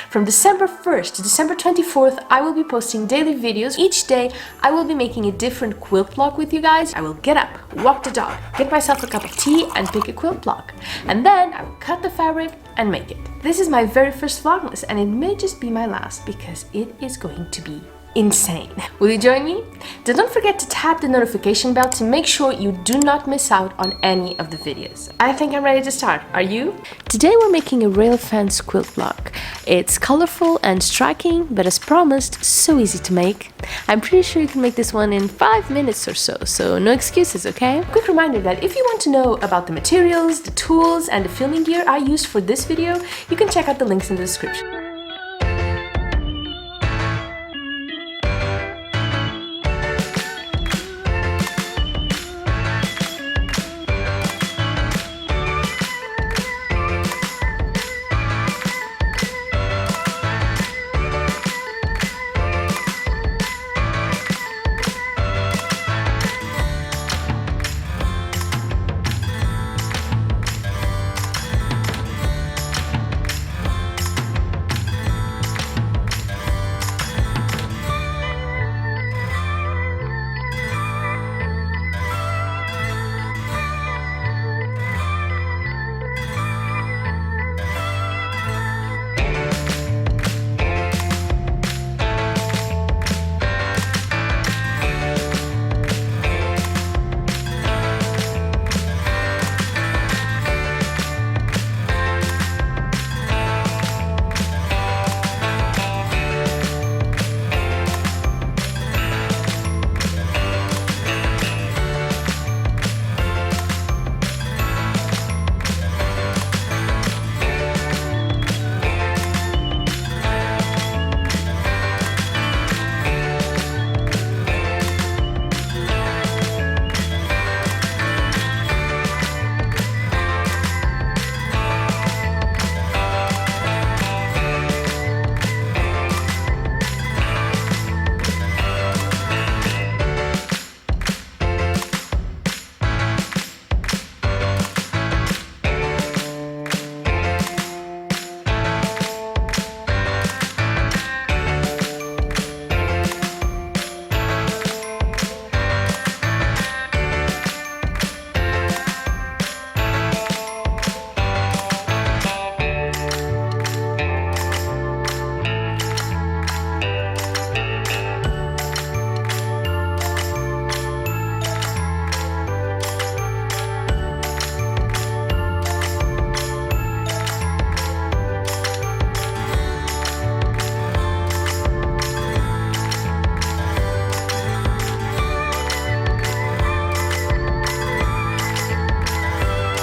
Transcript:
From December 1st to December 24th, I will be posting daily videos. Each day, I will be making a different quilt block with you guys. I will get up, walk the dog, get myself a cup of tea and pick a quilt block. And then I will cut the fabric and make it. This is my very first Vlogmas and it may just be my last because it is going to be insane. Will you join me? Then don't forget to tap the notification bell to make sure you do not miss out on any of the videos. I think I'm ready to start. Are you? Today we're making a rail fence quilt block. It's colorful and striking, but as promised, so easy to make. I'm pretty sure you can make this one in 5 minutes or so no excuses, okay? Quick reminder that if you want to know about the materials, the tools, and the filming gear I used for this video, you can check out the links in the description.